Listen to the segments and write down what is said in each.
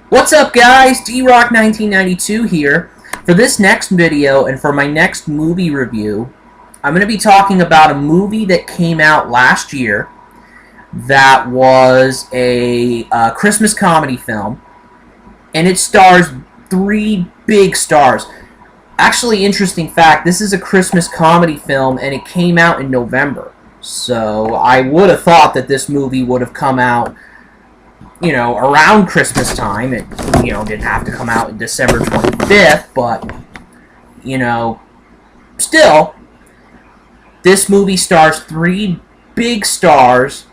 What's up, guys? D-Rock1992 here. For this next video and for my next movie review, I'm going to be talking about a movie that came out last year that was a Christmas comedy film, and it stars three big stars. Actually, interesting fact, this is a Christmas comedy film, and it came out in November. So I would have thought that this movie would have come out around Christmas time. It, didn't have to come out in December 25th, but, still, this movie stars three big stars,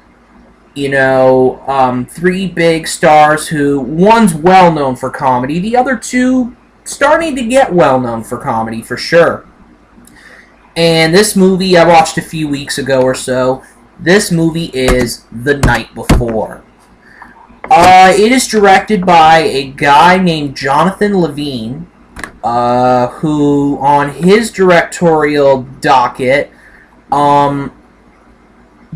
three big stars who, one's well-known for comedy, the other two starting to get well-known for comedy, for sure. And this movie I watched a few weeks ago or so. This movie is The Night Before. It is directed by a guy named Jonathan Levine, who, on his directorial docket, the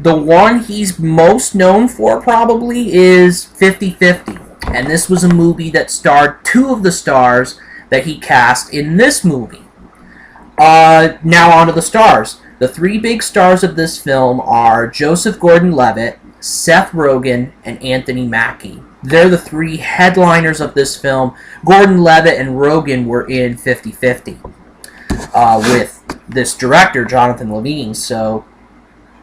one he's most known for, probably, is 50-50. And this was a movie that starred two of the stars that he cast in this movie. Now on to the stars. The three big stars of this film are Joseph Gordon-Levitt, Seth Rogen, and Anthony Mackie. They're the three headliners of this film. Gordon-Levitt and Rogen were in 50-50 with this director, Jonathan Levine. So,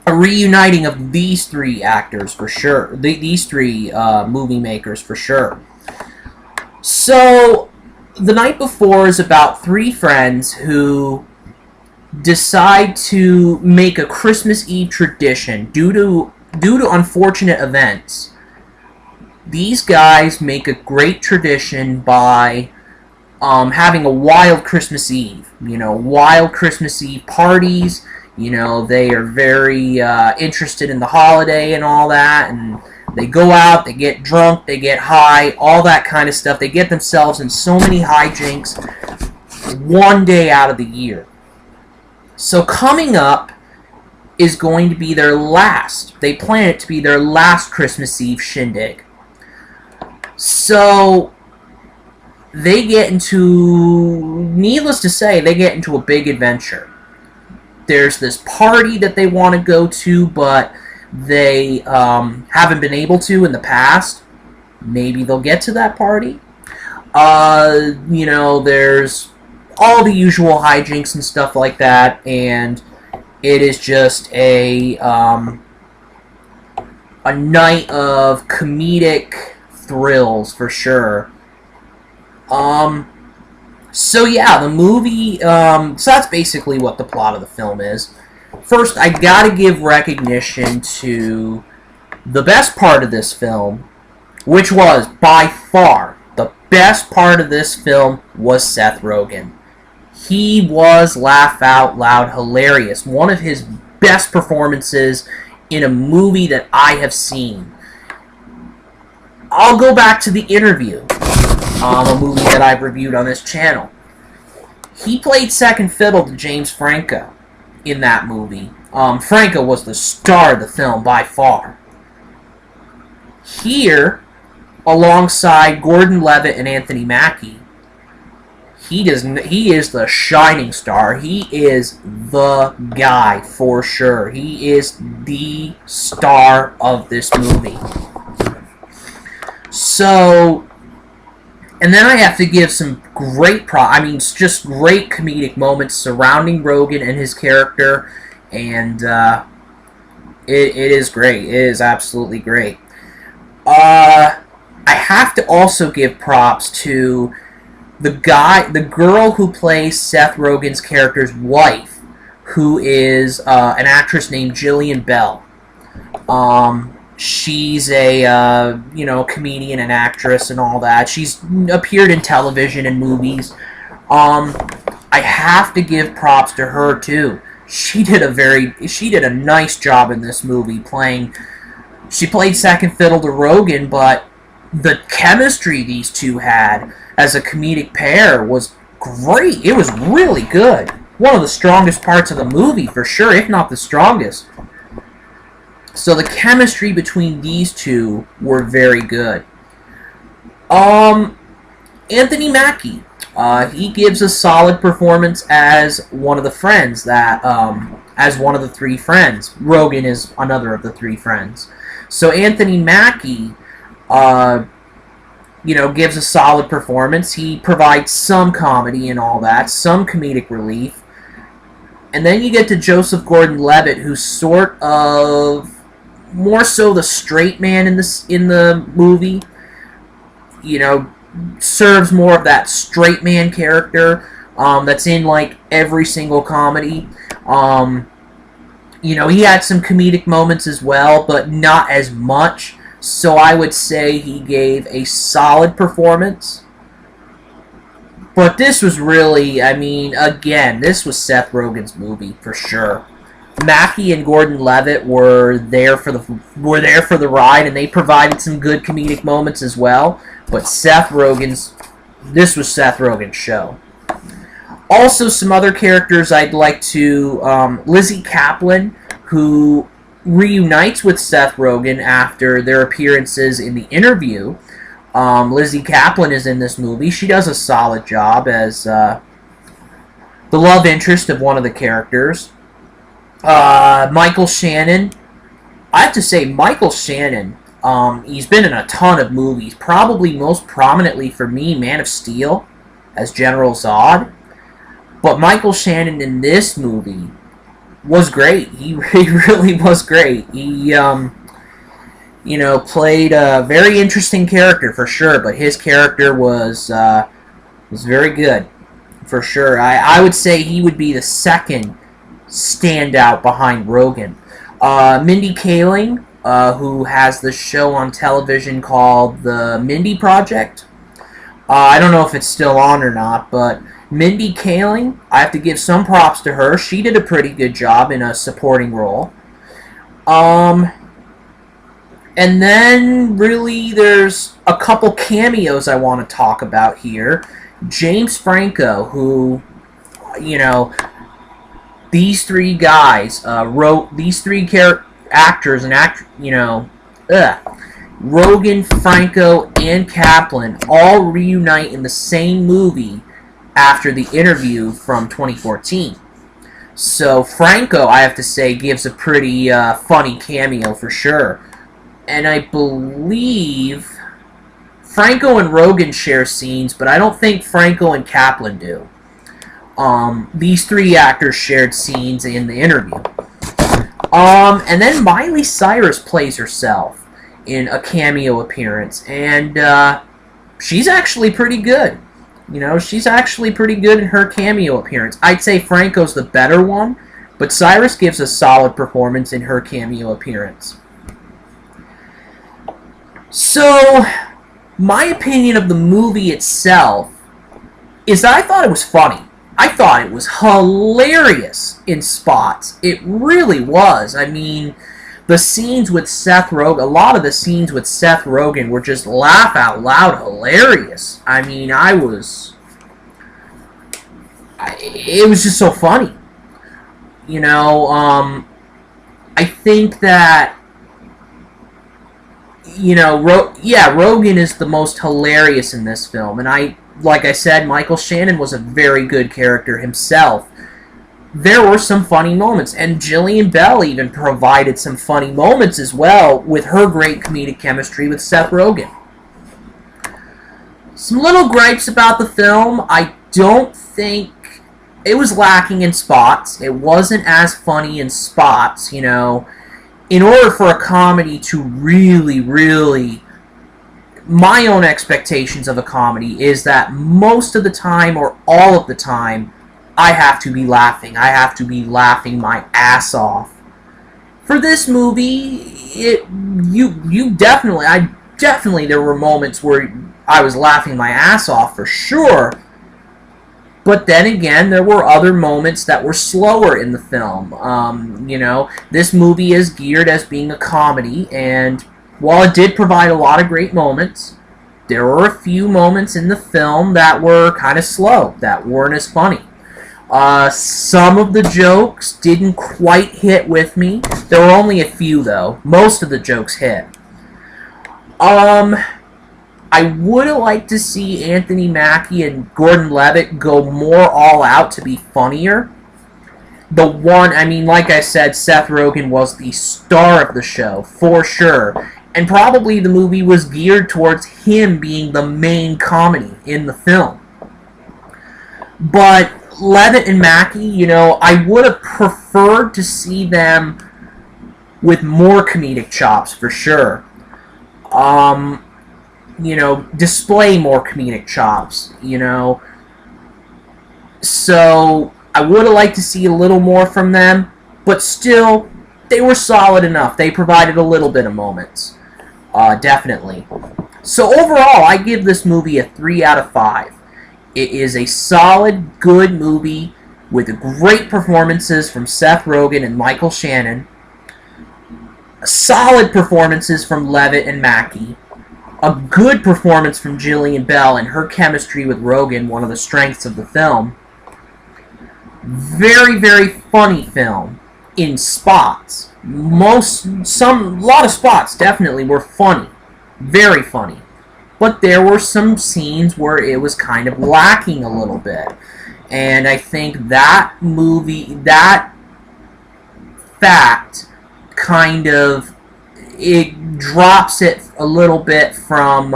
a reuniting of these three actors for sure. These three movie makers for sure. So, The Night Before is about three friends who decide to make a Christmas Eve tradition due to unfortunate events. These guys make a great tradition by having a wild Christmas Eve. Wild Christmas Eve parties. They are very interested in the holiday and all that, and they go out, they get drunk, they get high, all that kind of stuff. They get themselves in so many hijinks one day out of the year. So coming up is going to be their last. They plan it to be their last Christmas Eve shindig. So they get into, needless to say, they get into a big adventure. There's this party that they want to go to, but they haven't been able to in the past. Maybe they'll get to that party. There's all the usual hijinks and stuff like that, and it is just a night of comedic thrills for sure. So yeah, the movie, so that's basically what the plot of the film is. First, I gotta give recognition to the best part of this film, which was, by far, the best part of this film was Seth Rogen. He was laugh out loud hilarious. One of his best performances in a movie that I have seen. I'll go back to The Interview, a movie that I've reviewed on this channel. He played second fiddle to James Franco in that movie. Franco was the star of the film by far. Here, alongside Gordon-Levitt and Anthony Mackie, he is the shining star. He is the guy for sure. He is the star of this movie. So, and then I have to give some great just great comedic moments surrounding Rogen and his character, and it is great. It is absolutely great. I have to also give props to the girl who plays Seth Rogen's character's wife, who is an actress named Jillian Bell. She's a, comedian and actress and all that. She's appeared in television and movies. I have to give props to her, too. She did a nice job in this movie she played second fiddle to Rogen, but the chemistry these two had as a comedic pair was great. It was really good. One of the strongest parts of the movie, for sure, if not the strongest. So the chemistry between these two were very good. Um, Anthony Mackie. He gives a solid performance as one of the friends as one of the three friends. Rogen is another of the three friends. So Anthony Mackie, gives a solid performance. He provides some comedy and all that, some comedic relief. And then you get to Joseph Gordon-Levitt, who's sort of more so the straight man in the movie. Serves more of that straight man character that's in like every single comedy. He had some comedic moments as well, but not as much. So I would say he gave a solid performance. But this was really, again, this was Seth Rogen's movie for sure. Mackie and Gordon-Levitt were there for the ride, and they provided some good comedic moments as well. But this was Seth Rogen's show. Also, some other characters I'd like to, Lizzie Kaplan, who reunites with Seth Rogen after their appearances in The Interview. Lizzie Kaplan is in this movie. She does a solid job as the love interest of one of the characters. Michael Shannon. I have to say, Michael Shannon, he's been in a ton of movies. Probably most prominently for me, Man of Steel as General Zod. But Michael Shannon in this movie was great. He really was great. He, played a very interesting character for sure, but his character was very good for sure. I would say he would be the second standout behind Rogen. Mindy Kaling, who has the show on television called The Mindy Project. I don't know if it's still on or not, but Mindy Kaling, I have to give some props to her. She did a pretty good job in a supporting role. And then, really, there's a couple cameos I want to talk about here. James Franco, who, these three guys these three actors and Rogen, Franco, and Kaplan all reunite in the same movie after The Interview from 2014. So Franco, I have to say, gives a pretty funny cameo for sure. And I believe Franco and Rogen share scenes, but I don't think Franco and Kaplan do. These three actors shared scenes in The Interview. And then Miley Cyrus plays herself in a cameo appearance, and she's actually pretty good. She's actually pretty good in her cameo appearance. I'd say Franco's the better one, but Cyrus gives a solid performance in her cameo appearance. So, my opinion of the movie itself is that I thought it was funny. I thought it was hilarious in spots. It really was. The scenes with Seth Rogen, a lot of the scenes with Seth Rogen were just laugh out loud hilarious. It was just so funny. I think that, Rogen is the most hilarious in this film, and like I said, Michael Shannon was a very good character himself. There were some funny moments, and Jillian Bell even provided some funny moments as well with her great comedic chemistry with Seth Rogen. Some little gripes about the film. I don't think it was lacking in spots. It wasn't as funny in spots, In order for a comedy to really my own expectations of a comedy is that most of the time or all of the time I have to be laughing. I have to be laughing my ass off. For this movie, definitely there were moments where I was laughing my ass off for sure. But then again, there were other moments that were slower in the film. This movie is geared as being a comedy, and while it did provide a lot of great moments, there were a few moments in the film that were kind of slow, that weren't as funny. Some of the jokes didn't quite hit with me. There were only a few, though. Most of the jokes hit. I I would have liked to see Anthony Mackie and Gordon-Levitt go more all out to be funnier. Like I said, Seth Rogen was the star of the show, for sure. And probably the movie was geared towards him being the main comedy in the film. But Levitt and Mackie, I would have preferred to see them with more comedic chops, for sure. Display more comedic chops, So I would have liked to see a little more from them, but still, they were solid enough. They provided a little bit of moments. Definitely. So overall, I give this movie a 3 out of 5. It is a solid, good movie with great performances from Seth Rogen and Michael Shannon. Solid performances from Levitt and Mackie. A good performance from Jillian Bell and her chemistry with Rogen, one of the strengths of the film. Very, very funny film in spots. A lot of spots definitely were funny. Very funny. But there were some scenes where it was kind of lacking a little bit. And I think that fact kind of, it drops it a little bit from,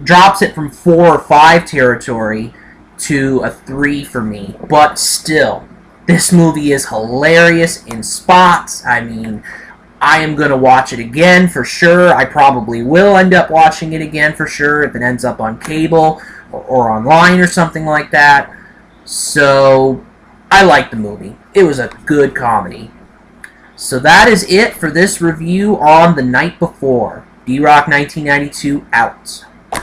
drops it from 4 or 5 territory to a 3 for me. But still, this movie is hilarious in spots. I am going to watch it again for sure. I probably will end up watching it again for sure if it ends up on cable or online or something like that. So, I like the movie. It was a good comedy. So that is it for this review on The Night Before. D-Rock 1992 out.